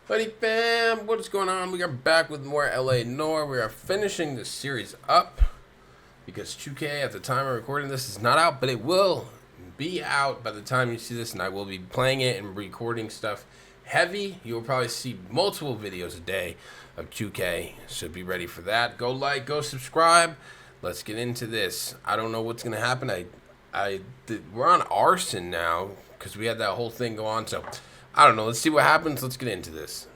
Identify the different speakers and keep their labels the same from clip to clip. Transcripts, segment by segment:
Speaker 1: Buddy fam, what is going on? We are back with more LA Noire. We are finishing the series up because 2K at the time of recording this is not out, but it will be out by the time you see this, and I will be playing it and recording stuff heavy. You will probably see multiple videos a day of 2K, so be ready for that. Go like, go subscribe. Let's get into this. I don't know what's gonna happen. We're on arson now because we had that whole thing go on, so I don't know. Let's see what happens. Let's get into this.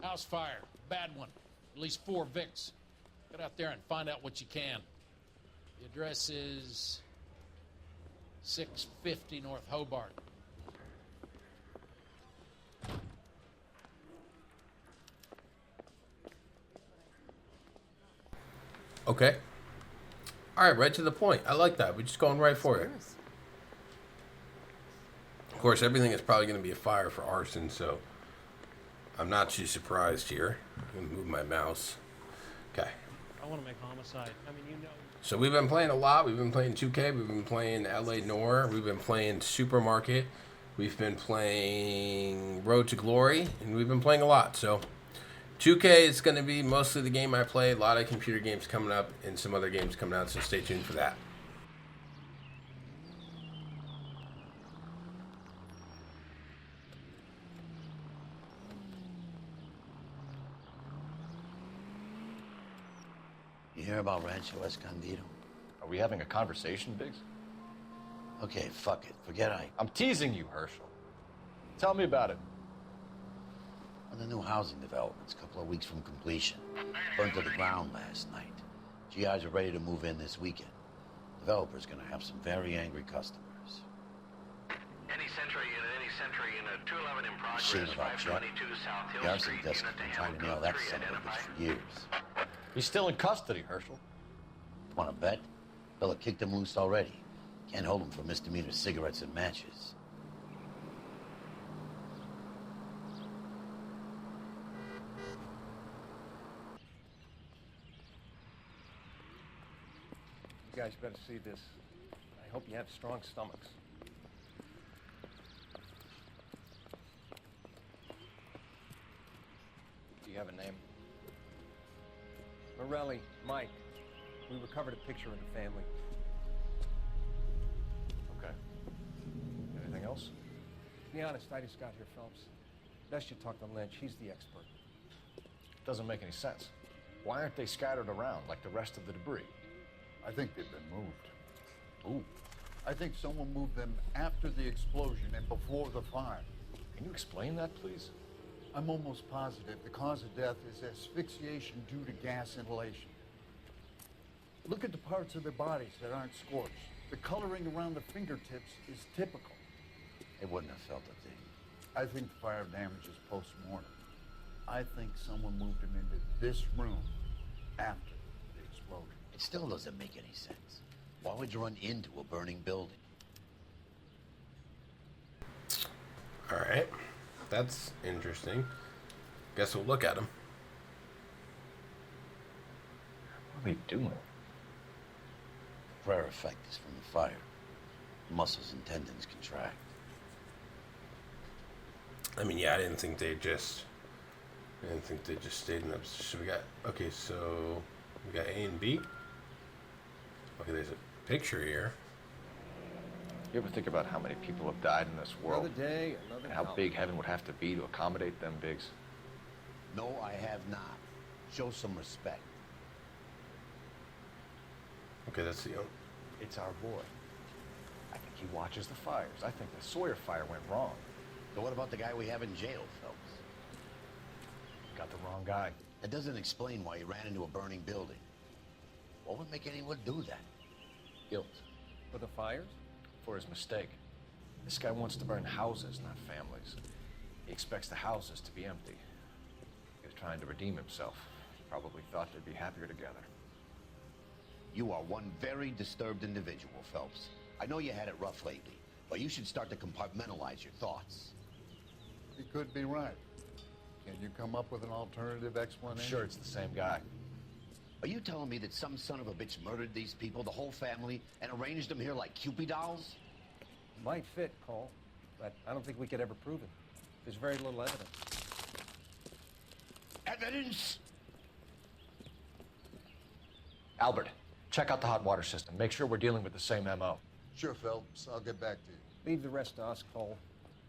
Speaker 2: House fire. Bad one. At least 4 Vicks. Get out there and find out what you can. The address is 650 North Hobart.
Speaker 1: Okay. All right, right to the point. I like that. We're just going right for it. Of course, everything is probably going to be a fire for arson, so I'm not too surprised here. I'm going to move my mouse. Okay.
Speaker 3: I want to make homicide. I mean, you know.
Speaker 1: So we've been playing a lot. We've been playing 2K. We've been playing LA Noire. We've been playing Supermarket. We've been playing Road to Glory. And we've been playing a lot. So 2K is going to be mostly the game I play. A lot of computer games coming up and some other games coming out. So stay tuned for that.
Speaker 4: You hear about Rancho Escondido?
Speaker 5: Are we having a conversation, Biggs?
Speaker 4: Okay, fuck it. Forget Ike.
Speaker 5: I'm teasing you, Herschel. Tell me about it.
Speaker 4: On the new housing developments, a couple of weeks from completion. Burned to the ground last night. GIs are ready to move in this weekend. Developer's gonna have some very angry customers.
Speaker 6: Any Century unit, 211 in progress,
Speaker 4: Shame about Chuck.
Speaker 6: 522 South Hill
Speaker 4: The arson
Speaker 6: Street,
Speaker 4: desk
Speaker 6: unit
Speaker 4: has
Speaker 6: to
Speaker 4: been trying to nail
Speaker 6: Hamilton
Speaker 4: that
Speaker 6: 3
Speaker 4: son of a bitch
Speaker 6: identified.
Speaker 4: for years.
Speaker 5: He's still in custody, Herschel.
Speaker 4: Wanna bet? Bella kicked him loose already. Can't hold him for misdemeanor cigarettes and matches.
Speaker 3: You guys better see this. I hope you have strong stomachs.
Speaker 5: Do you have a name?
Speaker 3: Morelli, Mike. We recovered a picture of the family.
Speaker 5: Okay. Anything else?
Speaker 3: To be honest, I just got here, Phelps. Best you talk to Lynch. He's the expert.
Speaker 5: Doesn't make any sense. Why aren't they scattered around like the rest of the debris?
Speaker 7: I think they've been moved.
Speaker 5: Ooh.
Speaker 7: I think someone moved them after the explosion and before the fire.
Speaker 5: Can you explain that, please?
Speaker 7: I'm almost positive the cause of death is asphyxiation due to gas inhalation. Look at the parts of their bodies that aren't scorched. The coloring around the fingertips is typical.
Speaker 4: They wouldn't have felt a thing.
Speaker 7: I think the fire damage is post-mortem. I think someone moved them into this room after the explosion.
Speaker 4: It still doesn't make any sense. Why would you run into a burning building?
Speaker 1: All right. That's interesting. Guess we'll look at them.
Speaker 5: What are we doing?
Speaker 4: Prayer effect is from the fire. Muscles and tendons contract.
Speaker 1: I mean, yeah, I didn't think they just stayed in up. So we got, okay, so we got A and B. Okay, there's a picture here.
Speaker 5: You ever think about how many people have died in this world?
Speaker 3: Another day, another
Speaker 5: And how
Speaker 3: dollar.
Speaker 5: big heaven would have to be to accommodate them, Biggs?
Speaker 4: No, I have not. Show some respect.
Speaker 1: Okay, that's the
Speaker 5: It's our boy. I think he watches the fires. I think the Sawyer fire went wrong.
Speaker 4: So what about the guy we have in jail, Phelps?
Speaker 5: Got the wrong guy.
Speaker 4: That doesn't explain why he ran into a burning building. What would make anyone do that? Guilt.
Speaker 3: For the fires?
Speaker 5: For his mistake. This guy wants to burn houses, not families. He expects the houses to be empty. He's trying to redeem himself. Probably thought they'd be happier together.
Speaker 4: You are one very disturbed individual, Phelps. I know you had it rough lately, but you should start to compartmentalize your thoughts.
Speaker 7: He could be right. Can you come up with an alternative
Speaker 5: I'm
Speaker 7: explanation?
Speaker 5: sure it's the same guy.
Speaker 4: Are you telling me that some son of a bitch murdered these people, the whole family, and arranged them here like Cupid dolls?
Speaker 3: Might fit, Cole, but I don't think we could ever prove it. There's very little evidence.
Speaker 4: Evidence?
Speaker 5: Albert, check out the hot water system. Make sure we're dealing with the same MO.
Speaker 7: Sure, Phelps. I'll get back to you.
Speaker 3: Leave the rest to us, Cole.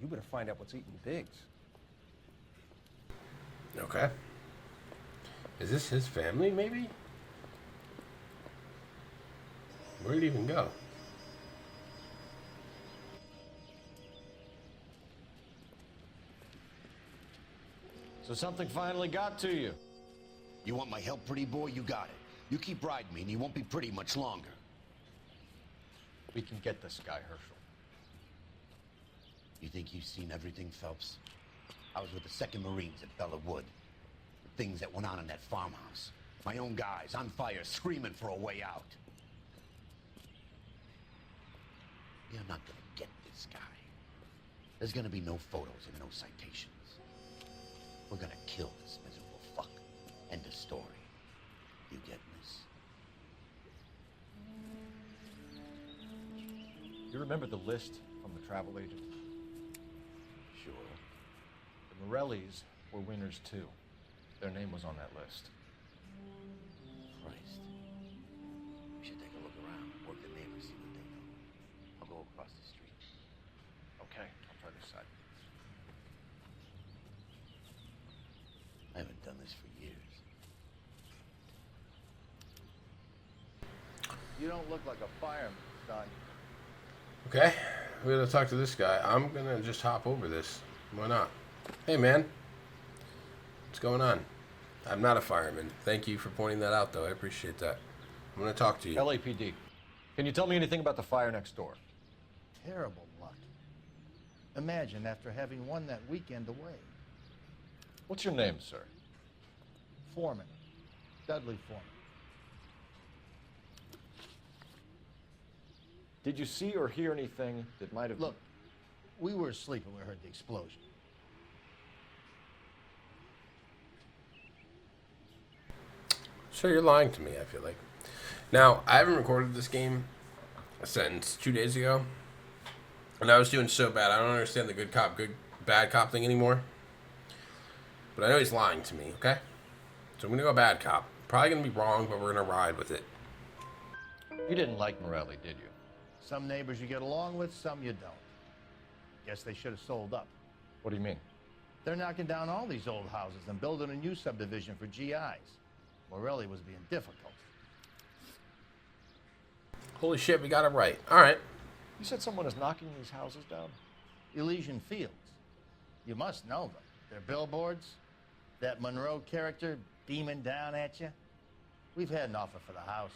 Speaker 3: You better find out what's eating Biggs.
Speaker 1: Okay. Is this his family, maybe? Where'd he even go?
Speaker 5: So something finally got to you.
Speaker 4: You want my help, pretty boy? You got it. You keep riding me, and you won't be pretty much longer.
Speaker 5: We can get this guy, Herschel.
Speaker 4: You think you've seen everything, Phelps? I was with the 2nd Marines at Bella Wood. The things that went on in that farmhouse. My own guys on fire, screaming for a way out. You're not gonna get this guy. There's gonna be no photos and no citations. We're gonna kill this miserable fuck. End of story. You getting this?
Speaker 5: You remember the list from the travel agent?
Speaker 4: Sure.
Speaker 5: The Morellis were winners too. Their name was on that list.
Speaker 4: Christ. We should take a look around, work the neighbors, see what they know. I'll go across the street.
Speaker 5: Okay, I'll try this side.
Speaker 4: I haven't done this for years.
Speaker 7: You don't look like a fireman, son.
Speaker 1: Okay, we're gonna talk to this guy. I'm gonna just hop over this. Why not? Hey, man. What's going on? I'm not a fireman. Thank you for pointing that out, though. I appreciate that. I'm gonna talk to you.
Speaker 5: LAPD. Can you tell me anything about the fire next door?
Speaker 8: Terrible luck. Imagine after having won that weekend away.
Speaker 5: What's your name, sir?
Speaker 8: Foreman. Dudley Foreman.
Speaker 5: Did you see or hear anything that might have...
Speaker 8: Look, we were asleep when we heard the explosion.
Speaker 1: So you're lying to me, I feel like. Now, I haven't recorded this game since 2 days ago. And I was doing so bad, I don't understand the good cop, bad cop thing anymore. But I know he's lying to me, okay? So I'm going to go bad cop. Probably going to be wrong, but we're going to ride with it.
Speaker 5: You didn't like Morelli, did you?
Speaker 8: Some neighbors you get along with, some you don't. Guess they should have sold up.
Speaker 5: What do you mean?
Speaker 8: They're knocking down all these old houses and building a new subdivision for GIs. Morelli was being difficult.
Speaker 1: Holy shit, we got it right. All right.
Speaker 5: You said someone is knocking these houses down?
Speaker 8: Elysian Fields. You must know them. Their billboards, that Monroe character beaming down at you. We've had an offer for the house.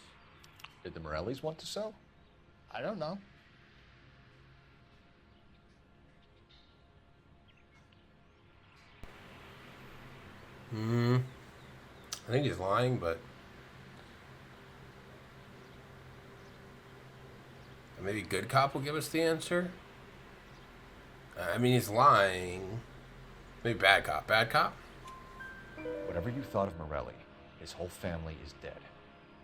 Speaker 5: Did the Morellis want to sell?
Speaker 8: I don't know.
Speaker 1: I think he's lying, but maybe good cop will give us the answer. I mean, he's lying. Maybe bad cop. Bad cop?
Speaker 5: Whatever you thought of Morelli, his whole family is dead.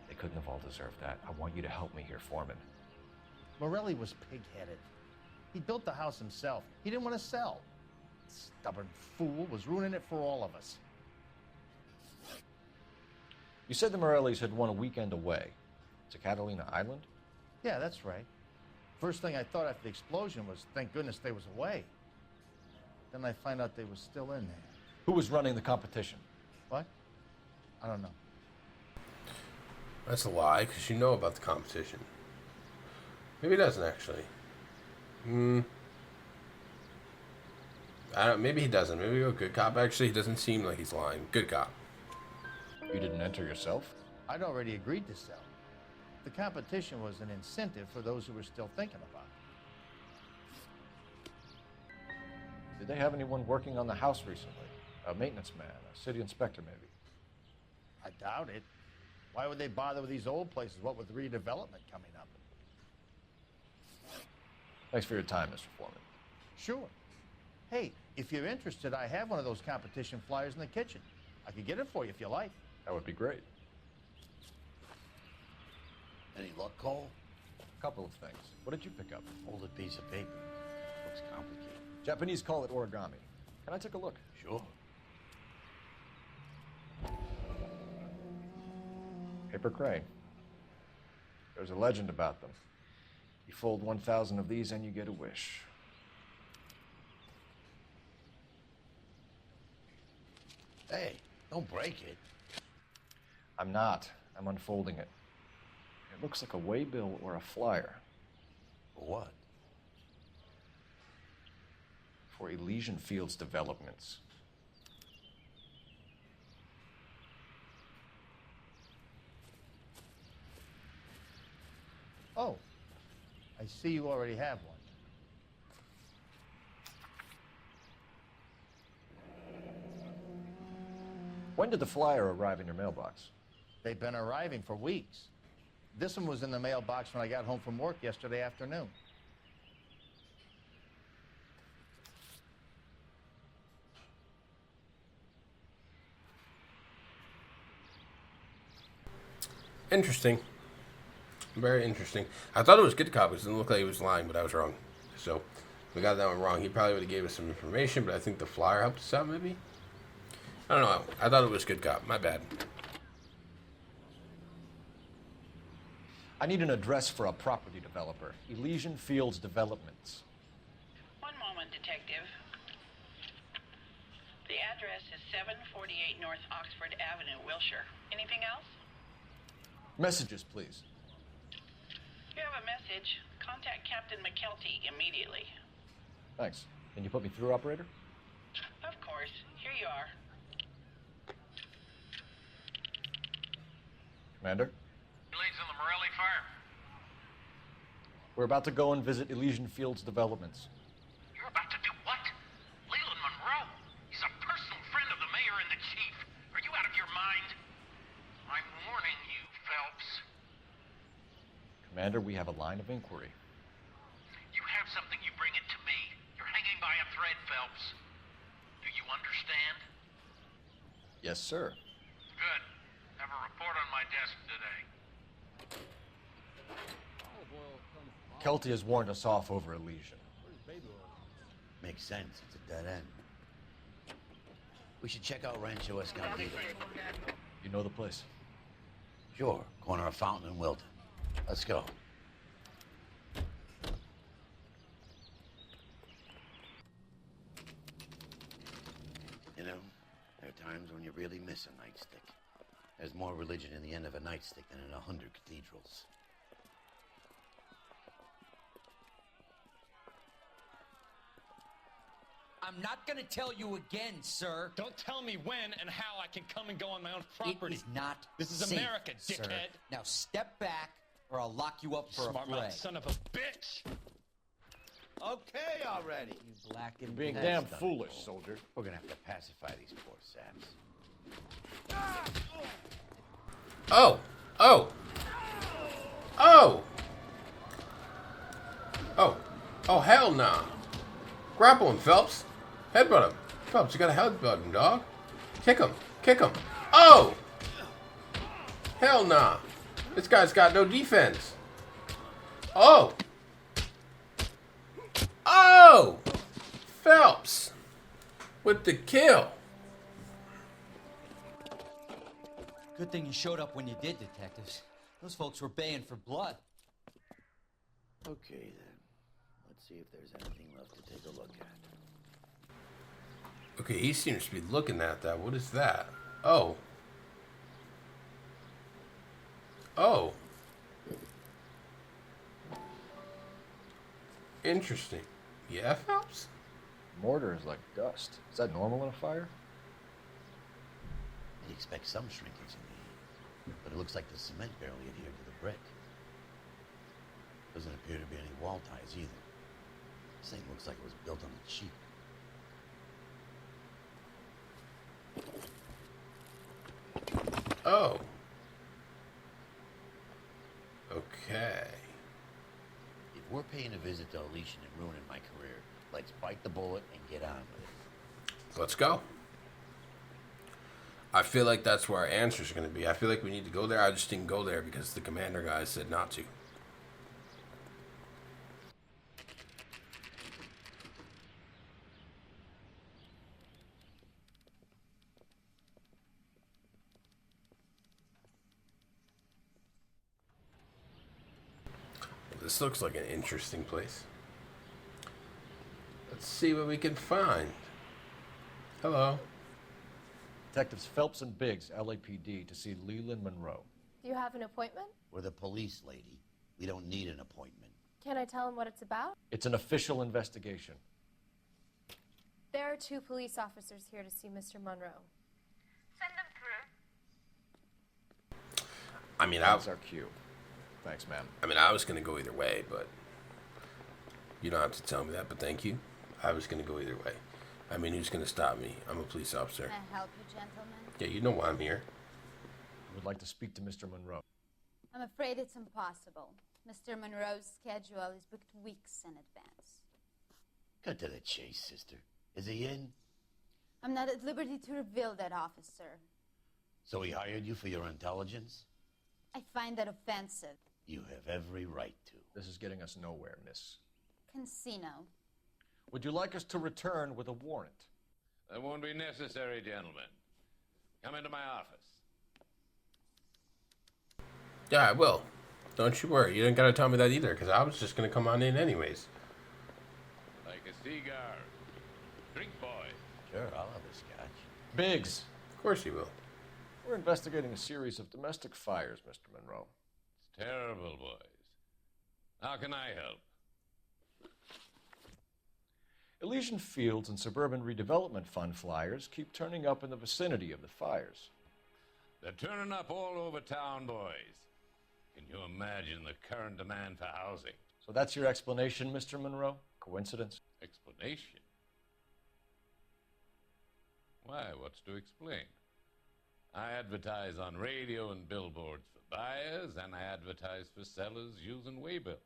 Speaker 5: They couldn't have all deserved that. I want you to help me here, Foreman.
Speaker 8: Morelli was pig-headed. He built the house himself. He didn't want to sell. Stubborn fool was ruining it for all of us.
Speaker 5: You said the Morellis had won a weekend away to Catalina Island?
Speaker 8: Yeah, that's right. First thing I thought after the explosion was, thank goodness they was away. Then I find out they was still in there.
Speaker 5: Who was running the competition?
Speaker 8: What? I don't know.
Speaker 1: That's a lie, because you know about the competition. Maybe he doesn't, actually. I don't. Maybe he doesn't. Maybe we go good cop. Actually, he doesn't seem like he's lying. Good cop.
Speaker 5: You didn't enter yourself?
Speaker 8: I'd already agreed to sell. The competition was an incentive for those who were still thinking about it.
Speaker 5: Did they have anyone working on the house recently? A maintenance man, a city inspector, maybe.
Speaker 8: I doubt it. Why would they bother with these old places, what with redevelopment coming up?
Speaker 5: Thanks for your time, Mr. Foreman.
Speaker 8: Sure. Hey, if you're interested, I have one of those competition flyers in the kitchen. I could get it for you if you like.
Speaker 5: That would be great.
Speaker 4: Any luck, Cole?
Speaker 5: A couple of things. What did you pick up?
Speaker 4: Folded piece of paper. Looks complicated.
Speaker 5: Japanese call it origami. Can I take a look?
Speaker 4: Sure.
Speaker 5: Paper crane. There's a legend about them. You fold 1,000 of these and you get a wish.
Speaker 4: Hey, don't break it.
Speaker 5: I'm not. I'm unfolding it. It looks like a waybill or a flyer.
Speaker 4: For what?
Speaker 5: For Elysian Fields Developments.
Speaker 8: Oh, I see you already have one.
Speaker 5: When did the flyer arrive in your mailbox?
Speaker 8: They've been arriving for weeks. This one was in the mailbox when I got home from work yesterday afternoon.
Speaker 1: Interesting. Very interesting. I thought it was good cop because it didn't look like he was lying, but I was wrong. So we got that one wrong. He probably would have gave us some information, but I think the flyer helped us out maybe. I don't know. I thought it was good cop. My bad.
Speaker 5: I need an address for a property developer. Elysian Fields Developments.
Speaker 9: One moment, Detective. The address is 748 North Oxford Avenue, Wilshire. Anything else?
Speaker 5: Messages, please.
Speaker 9: You have a message. Contact Captain McKelty immediately.
Speaker 5: Thanks. Can you put me through, operator?
Speaker 9: Of course. Here you are.
Speaker 5: Commander?
Speaker 6: Leads on the Morelli fire.
Speaker 5: We're about to go and visit Elysian Fields Developments.
Speaker 6: You're about to do what? Leland Monroe. He's a personal friend of the mayor and the chief. Are you out of your mind? I'm warning you, Phelps.
Speaker 5: Commander, we have a line of inquiry.
Speaker 6: You have something, you bring it to me. You're hanging by a thread, Phelps. Do you understand?
Speaker 5: Yes, sir.
Speaker 6: Good. Have a report on my desk today.
Speaker 5: Kelty has warned us off over Elysian.
Speaker 4: Makes sense. It's a dead end. We should check out Rancho Escondido.
Speaker 5: You know the place?
Speaker 4: Sure. Corner of Fountain and Wilton. Let's go. You know, there are times when you really miss a nightstick. There's more religion in the end of a nightstick than in 100 cathedrals.
Speaker 10: I'm not gonna tell you again, sir.
Speaker 11: Don't tell me when and how I can come and go on my own property.
Speaker 10: It is not
Speaker 11: This is
Speaker 10: safe,
Speaker 11: America,
Speaker 10: sir.
Speaker 11: dickhead.
Speaker 10: Now step back, or I'll lock you up for a
Speaker 11: Smart
Speaker 10: fray.
Speaker 11: mouth son of a bitch.
Speaker 8: Okay already.
Speaker 10: You black and
Speaker 5: Being
Speaker 10: blue.
Speaker 5: damn foolish, soldier.
Speaker 4: We're gonna have to pacify these poor saps.
Speaker 1: Oh! Oh! Oh! Oh! Oh, hell nah! Grapple him, Phelps! Headbutt him! Phelps, you gotta headbutt him, dog! Kick him! Kick him! Oh! Hell nah! This guy's got no defense! Oh! Oh! Phelps! With the kill!
Speaker 10: Good thing you showed up when you did, detectives. Those folks were baying for blood.
Speaker 4: Okay, then. Let's see if there's anything left to take a look at.
Speaker 1: Okay, he seems to be looking at that. What is that? Oh. Oh. Interesting. Yeah, Phelps?
Speaker 5: Mortar is like dust. Is that normal in a fire?
Speaker 4: You'd expect some shrinkage in the heat, but it looks like the cement barely adhered to the brick. Doesn't appear to be any wall ties either. This thing looks like it was built on the cheap. paying a visit to Elysian and ruining my career. Let's bite the bullet and get on with it.
Speaker 1: Let's go. I feel like that's where our answers are going to be. I feel like we need to go there. I just didn't go there because the commander guy said not to. This looks like an interesting place. Let's see what we can find. Hello.
Speaker 5: Detectives Phelps and Biggs, LAPD, to see Leland Monroe.
Speaker 12: Do you have an appointment?
Speaker 4: We're the police, lady. We don't need an appointment.
Speaker 12: Can I tell him what it's about?
Speaker 5: It's an official investigation.
Speaker 12: There are 2 police officers here to see Mr. Monroe.
Speaker 9: Send them through.
Speaker 1: I mean,
Speaker 5: That's our cue. Thanks, ma'am.
Speaker 1: I mean, I was going to go either way, but you don't have to tell me that, but thank you. I was going to go either way. I mean, who's going to stop me? I'm a police officer.
Speaker 13: Can I help you, gentlemen?
Speaker 1: Yeah, you know why I'm here.
Speaker 5: I would like to speak to Mr. Monroe.
Speaker 13: I'm afraid it's impossible. Mr. Monroe's schedule is booked weeks in advance.
Speaker 4: Cut to the chase, sister. Is he in?
Speaker 13: I'm not at liberty to reveal that, officer.
Speaker 4: So he hired you for your intelligence?
Speaker 13: I find that offensive.
Speaker 4: You have every right to.
Speaker 5: This is getting us nowhere, miss.
Speaker 13: Casino.
Speaker 5: Would you like us to return with a warrant?
Speaker 14: That won't be necessary, gentlemen. Come into my office.
Speaker 1: Yeah, I will. Don't you worry. You didn't got to tell me that either, because I was just going to come on in anyways.
Speaker 14: Like a cigar. Drink, boy.
Speaker 4: Sure, I'll have a scotch.
Speaker 5: Biggs.
Speaker 1: Of course you will.
Speaker 5: We're investigating a series of domestic fires, Mr. Monroe.
Speaker 14: It's terrible, boys. How can I help?
Speaker 5: Elysian Fields and Suburban Redevelopment Fund flyers keep turning up in the vicinity of the fires.
Speaker 14: They're turning up all over town, boys. Can you imagine the current demand for housing?
Speaker 5: So that's your explanation, Mr. Monroe? Coincidence?
Speaker 14: Explanation? Why, what's to explain? I advertise on radio and billboards for buyers, and I advertise for sellers using waybills.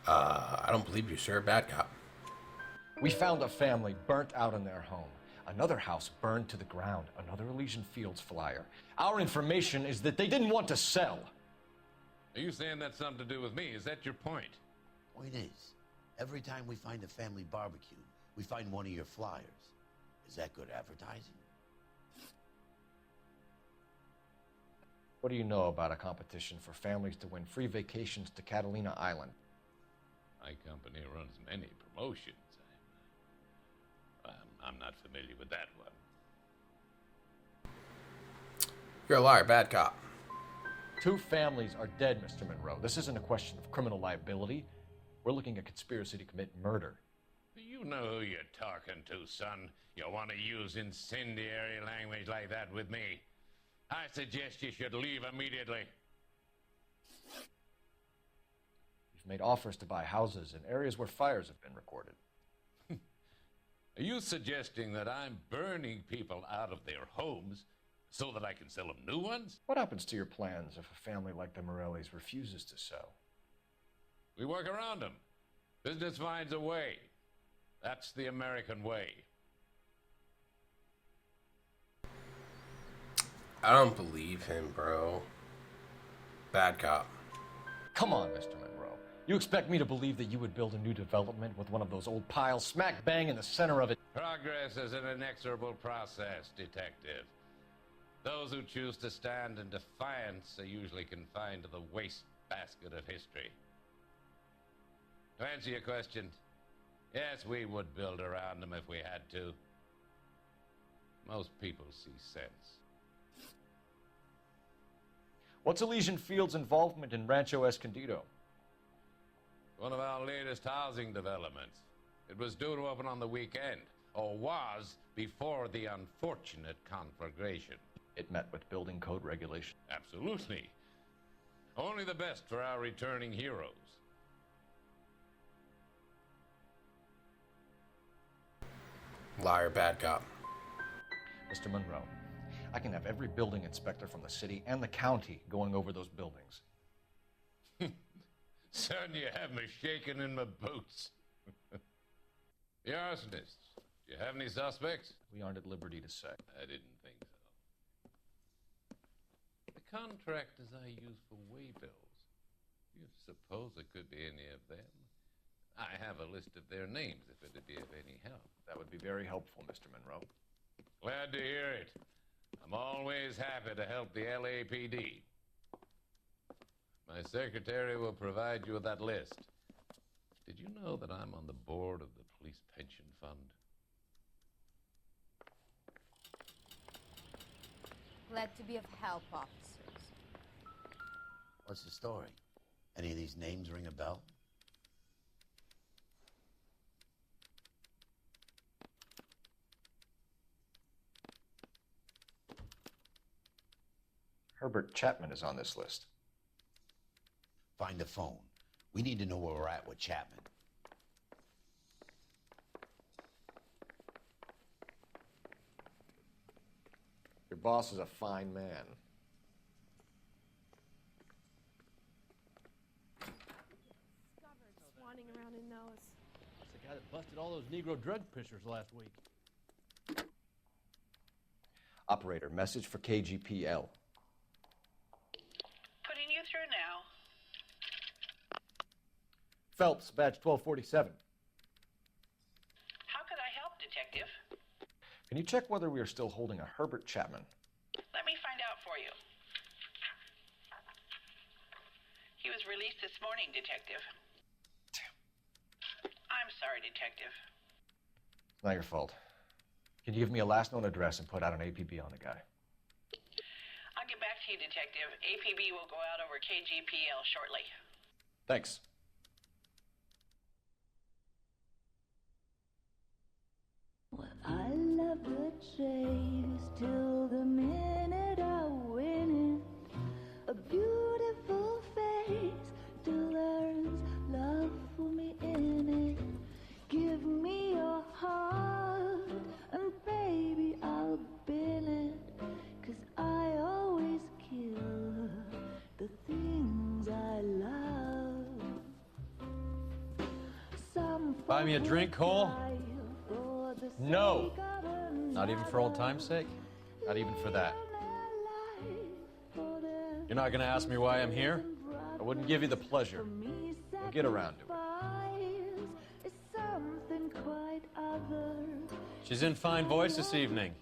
Speaker 1: I don't believe you, sir. Bad cop.
Speaker 5: We found a family burnt out in their home. Another house burned to the ground. Another Elysian Fields flyer. Our information is that they didn't want to sell.
Speaker 14: Are you saying that's something to do with me? Is that your point?
Speaker 4: Point is, every time we find a family barbecue, we find one of your flyers. Is that good advertising?
Speaker 5: What do you know about a competition for families to win free vacations to Catalina Island?
Speaker 14: My company runs many promotions. I'm not familiar with that one.
Speaker 1: You're a liar. Bad cop.
Speaker 5: 2 families are dead, Mr. Monroe. This isn't a question of criminal liability. We're looking at conspiracy to commit murder.
Speaker 14: Do you know who you're talking to, son? You want to use incendiary language like that with me? I suggest you should leave immediately.
Speaker 5: We've made offers to buy houses in areas where fires have been recorded.
Speaker 14: Are you suggesting that I'm burning people out of their homes so that I can sell them new ones?
Speaker 5: What happens to your plans if a family like the Morellis refuses to sell?
Speaker 14: We work around them. Business finds a way. That's the American way.
Speaker 1: I don't believe him, bro. Bad cop.
Speaker 5: Come on, Mr. Monroe. You expect me to believe that you would build a new development with one of those old piles smack bang in the center of it?
Speaker 14: Progress is an inexorable process, detective. Those who choose to stand in defiance are usually confined to the wastebasket of history. To answer your question, yes, we would build around them if we had to. Most people see sense.
Speaker 5: What's Elysian Fields' involvement in Rancho Escondido?
Speaker 14: One of our latest housing developments. It was due to open on the weekend, or was before the unfortunate conflagration.
Speaker 5: It met with building code regulations.
Speaker 14: Absolutely. Only the best for our returning heroes.
Speaker 1: Liar, bad cop.
Speaker 5: Mr. Monroe, I can have every building inspector from the city and the county going over those buildings.
Speaker 14: Son, you have me shaking in my boots. The arsonists. Do you have any suspects?
Speaker 5: We aren't at liberty to say.
Speaker 14: I didn't think so. The contractors I use for waybills. Do you suppose it could be any of them? I have a list of their names if it'd be of any help.
Speaker 5: That would be very helpful, Mr. Monroe.
Speaker 14: Glad to hear it. I'm always happy to help the LAPD. My secretary will provide you with that list. Did you know that I'm on the board of the police pension fund?
Speaker 13: Glad to be of help, officers.
Speaker 4: What's the story? Any of these names ring a bell?
Speaker 5: Herbert Chapman is on this list.
Speaker 4: Find the phone. We need to know where we're at with Chapman.
Speaker 5: Your boss is a fine man.
Speaker 12: Swanning around in those.
Speaker 2: That's the guy that busted all those Negro drug pushers last week.
Speaker 5: Operator, message for KGPL.
Speaker 9: Putting you through now.
Speaker 5: Phelps, badge 1247.
Speaker 9: How could I help, Detective?
Speaker 5: Can you check whether we are still holding a Herbert Chapman?
Speaker 9: Let me find out for you. He was released this morning, Detective. I'm sorry, Detective.
Speaker 5: It's not your fault. Can you give me a last known address and put out an APB on the guy?
Speaker 9: I'll get back to you, Detective. APB will go out over KGPL shortly.
Speaker 5: Thanks.
Speaker 15: Well, I love the chase till the minute I win it. A beautiful face till there's love for me in it. Give me your heart and baby I'll bill it. 'Cause I always kill the things I love. Some
Speaker 10: Buy me a drink, Cole?
Speaker 15: for the
Speaker 5: No.
Speaker 15: sake of a
Speaker 10: Not even for old time's sake?
Speaker 5: Not even for that.
Speaker 10: You're not gonna ask me why I'm here?
Speaker 5: I wouldn't give you the pleasure. We'll get around to it.
Speaker 15: is something quite other.
Speaker 10: She's in fine voice this evening.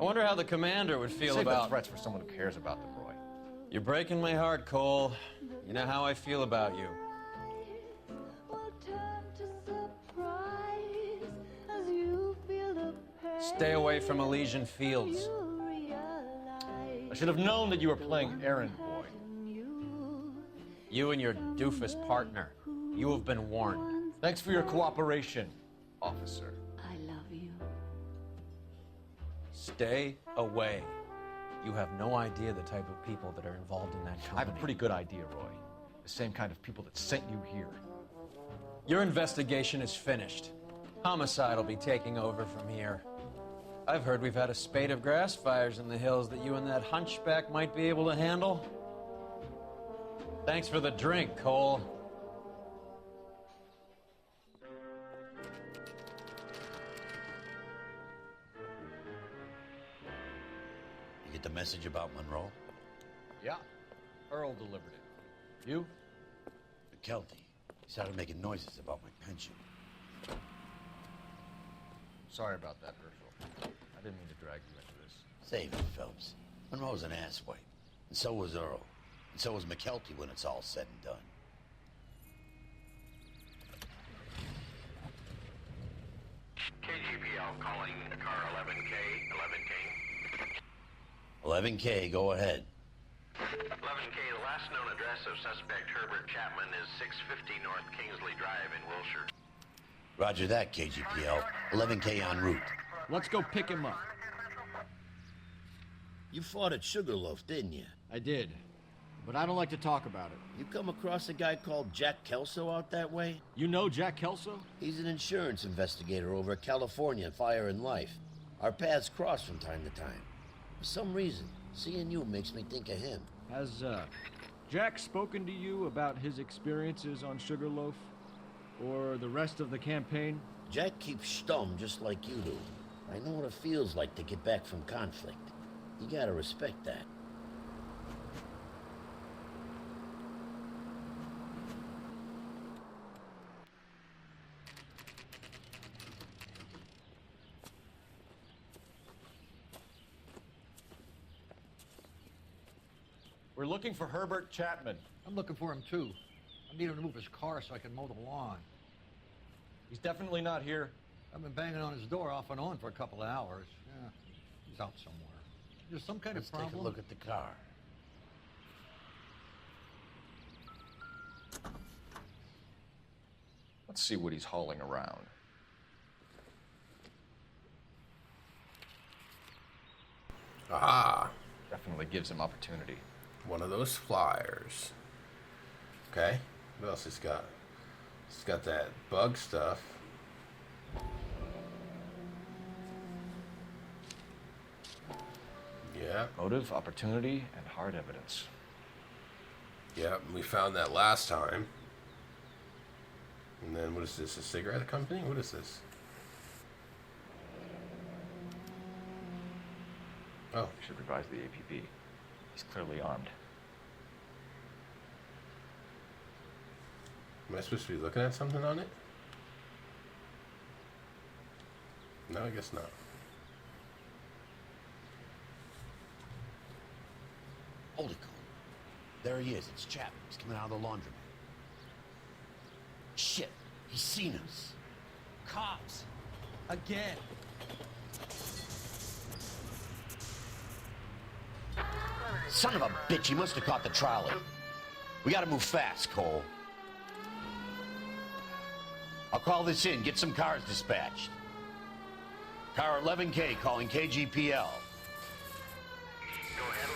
Speaker 10: I wonder how the commander would feel
Speaker 5: Save the
Speaker 10: about...
Speaker 5: threats for someone who cares about them, Roy.
Speaker 10: You're breaking my heart, Cole. You know how I feel about you.
Speaker 15: Will turn to surprise as you feel the pain.
Speaker 10: Stay away from Elysian Fields.
Speaker 15: You realize
Speaker 5: I should have known that you were playing errand boy.
Speaker 10: You and your doofus partner. You have been warned.
Speaker 5: Thanks for your cooperation, officer.
Speaker 15: I love you.
Speaker 10: Stay away. You have no idea the type of people that are involved in that company.
Speaker 5: I have a pretty good idea, Roy. The same kind of people that sent you here.
Speaker 10: Your investigation is finished. Homicide will be taking over from here. I've heard we've had a spate of grass fires in the hills that you and that hunchback might be able to handle. Thanks for the drink, Cole.
Speaker 4: You get the message about Monroe?
Speaker 5: Yeah. Earl delivered it. You?
Speaker 4: McKelty. He started making noises about my pension.
Speaker 5: Sorry about that, Virgil. I didn't mean to drag you into this.
Speaker 4: Save it, Phelps. Monroe's an asswipe. And so was Earl. And so was McKelty when it's all said and done.
Speaker 6: KGPL calling car 11K, 11K.
Speaker 4: 11K, go ahead.
Speaker 6: 11K, the last known address of suspect Herbert Chapman is 650 North Kingsley Drive in Wilshire.
Speaker 4: Roger that, KGPL. 11K en route.
Speaker 8: Let's go pick him up.
Speaker 16: You fought at Sugarloaf, didn't you?
Speaker 10: I did.
Speaker 16: but I don't like to talk about it.
Speaker 4: You come across a guy called Jack Kelso out that way?
Speaker 16: You know Jack Kelso?
Speaker 4: He's an insurance investigator over at California Fire and Life. Our paths cross from time to time. For some reason, seeing you makes me think of him.
Speaker 16: Has, Jack spoken to you about his experiences on Sugarloaf? Or the rest of the campaign?
Speaker 4: Jack keeps stum just like you do. I know what it feels like to get back from conflict. You gotta respect that.
Speaker 5: We're looking for Herbert Chapman.
Speaker 3: I'm looking for him too. I need him to move his car so I can mow the lawn.
Speaker 5: He's definitely not here.
Speaker 3: I've been banging on his door off and on for a couple of hours. Yeah, he's out somewhere. There's some kind
Speaker 4: Let's
Speaker 3: of problem.
Speaker 4: take a look at the car.
Speaker 5: Let's see what he's hauling around.
Speaker 1: Ah.
Speaker 5: Definitely gives him opportunity.
Speaker 1: One of those flyers. Okay. What else he's got? He's got that bug stuff. Yeah.
Speaker 5: Motive, opportunity, and hard evidence.
Speaker 1: Yeah, we found that last time. And then what is this? A cigarette company? What is this? Oh.
Speaker 5: Should revise the APB. He's clearly armed.
Speaker 1: Am I supposed to be looking at something on it? No, I guess not.
Speaker 4: Hold it, Cole. There he is. It's Chapman. He's coming out of the laundromat. Shit. He's seen us.
Speaker 17: Cops. Again.
Speaker 4: Son of a bitch. He must have caught the trolley. We gotta move fast, Cole. I'll call this in. Get some cars dispatched. Car 11K calling KGPL.
Speaker 6: Go ahead,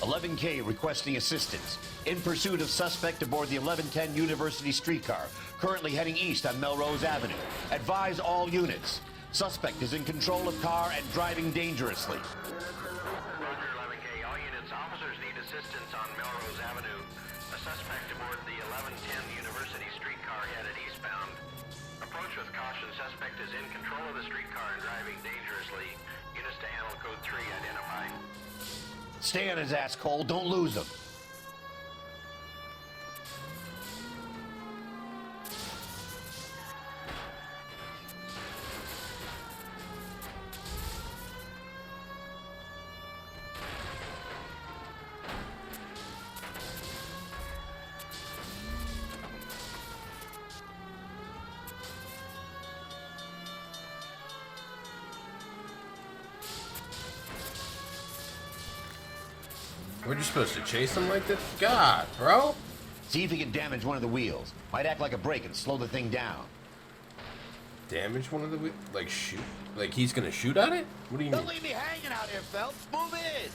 Speaker 6: 11K.
Speaker 4: 11K requesting assistance. In pursuit of suspect aboard the 1110 University streetcar, currently heading east on Melrose Avenue. Advise all units. Suspect is in control of car and driving dangerously.
Speaker 6: Roger, 11K. All units, officers need assistance on Melrose Avenue. A suspect aboard the 1110 University streetcar headed eastbound. Approach with caution. Suspect is in control of the streetcar and driving dangerously. Units to handle code 3 identified.
Speaker 4: Stay on his ass, Cole. Don't lose him.
Speaker 1: We're just supposed to chase him like this? God, bro.
Speaker 4: See if he can damage one of the wheels. Might act like a brake and slow the thing down.
Speaker 1: Damage one of the wheels? Like shoot? Like he's gonna shoot at it? What do you mean?
Speaker 4: Don't leave me hanging out here, Phelps. Move in.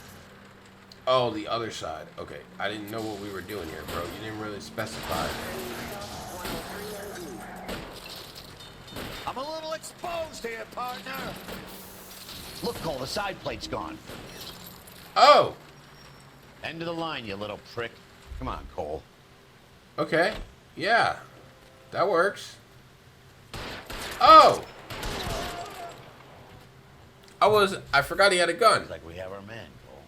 Speaker 1: Oh, the other side. Okay. I didn't know what we were doing here, bro. You didn't really specify.
Speaker 4: I'm a little exposed here, partner. Look, Cole, the side plate's gone.
Speaker 1: Oh!
Speaker 4: End of the line, you little prick. Come on, Cole.
Speaker 1: Okay. Yeah. That works. Oh! I forgot he had a gun.
Speaker 4: Looks like we have our man, Cole.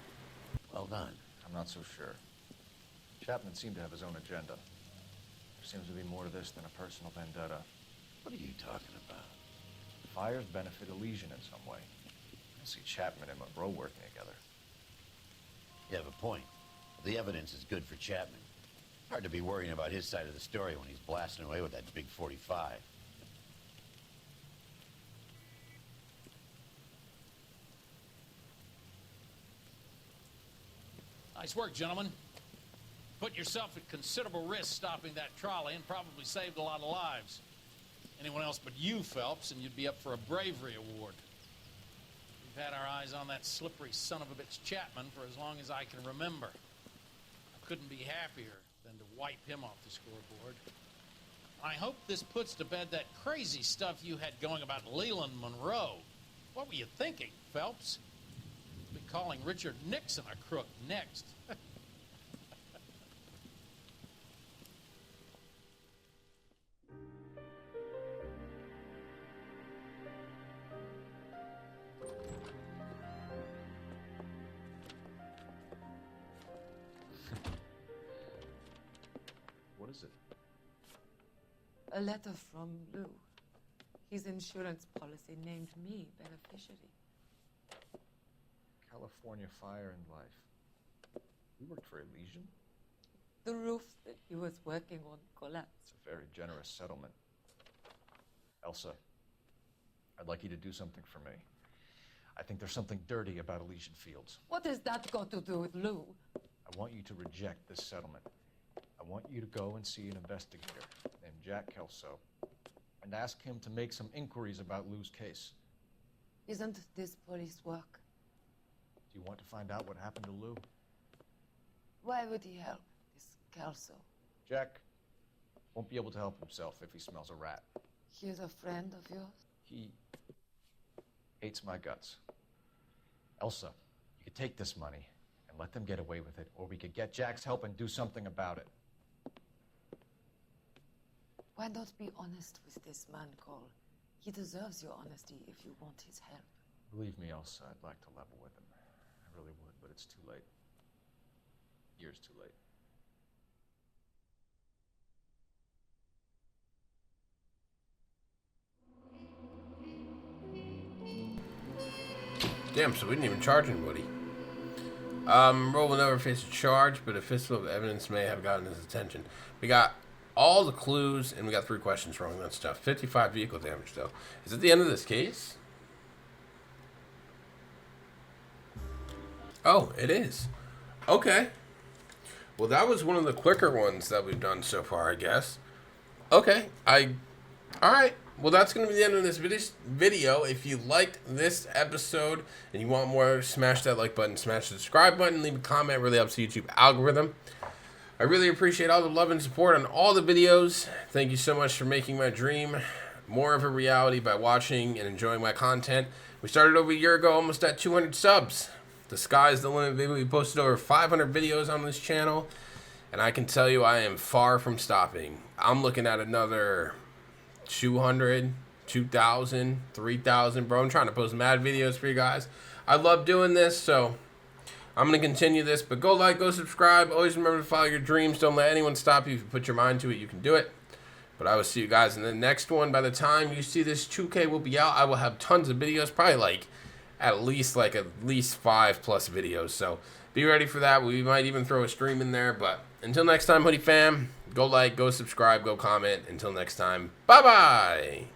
Speaker 4: Well done.
Speaker 5: I'm not so sure. Chapman seemed to have his own agenda. There seems to be more to this than a personal vendetta.
Speaker 4: What are you talking about?
Speaker 5: Fires benefit Elysian in some way. I see Chapman and Monroe working together.
Speaker 4: You have a point. The evidence is good for Chapman. Hard to be worrying about his side of the story when he's blasting away with that big 45.
Speaker 2: Nice work, gentlemen. Put yourself at considerable risk stopping that trolley and probably saved a lot of lives. Anyone else but you, Phelps, and you'd be up for a bravery award. We've had our eyes on that slippery son of a bitch Chapman for as long as I can remember. couldn't be happier than to wipe him off the scoreboard. I hope this puts to bed that crazy stuff you had going about Leland Monroe. What were you thinking, Phelps? Be calling Richard Nixon a crook next.
Speaker 5: What is it?
Speaker 18: A letter from Lou. His insurance policy named me beneficiary.
Speaker 5: California Fire and Life. You worked for Elysian?
Speaker 18: The roof that he was working on collapsed.
Speaker 5: It's a very generous settlement. Elsa, I'd like you to do something for me. I think there's something dirty about Elysian Fields.
Speaker 18: What has that got to do with Lou?
Speaker 5: I want you to reject this settlement. I want you to go and see an investigator named Jack Kelso and ask him to make some inquiries about Lou's case.
Speaker 18: Isn't this police work?
Speaker 5: Do you want to find out what happened to Lou?
Speaker 18: Why would he help, this Kelso?
Speaker 5: Jack won't be able to help himself if he smells a rat.
Speaker 18: He is a friend of yours?
Speaker 5: He hates my guts. Elsa, you could take this money and let them get away with it, or we could get Jack's help and do something about it.
Speaker 18: Why not be honest with this man, Cole? He deserves your honesty if you want his help.
Speaker 5: Believe me, Elsa, I'd like to level with him. I really would, but it's too late. Years too late.
Speaker 1: Damn, so we didn't even charge anybody. Roll will never face a charge, but a fistful of evidence may have gotten his attention. We got all the clues, and we got 3 questions wrong. That stuff. 55 vehicle damage, though. Is it the end of this case? Oh, it is. Okay. Well, that was one of the quicker ones that we've done so far, I guess. Okay. Alright. Well, that's going to be the end of this video. If you liked this episode and you want more, smash that like button, smash the subscribe button, leave a comment. It really helps the YouTube algorithm. I really appreciate all the love and support on all the videos. Thank you so much for making my dream more of a reality by watching and enjoying my content. We started over a year ago, almost at 200 subs. The sky's the limit. We posted over 500 videos on this channel, and I can tell you I am far from stopping. I'm looking at another 200, 2,000, 3,000, bro. I'm trying to post mad videos for you guys. I love doing this, so I'm going to continue this. But go like, go subscribe. Always remember to follow your dreams. Don't let anyone stop you. If you put your mind to it, you can do it. But I will see you guys in the next one. By the time you see this, 2K will be out. I will have tons of videos, probably at least 5+ videos. So be ready for that. We might even throw a stream in there. But until next time, Hoodie fam, go like, go subscribe, go comment. Until next time, bye-bye.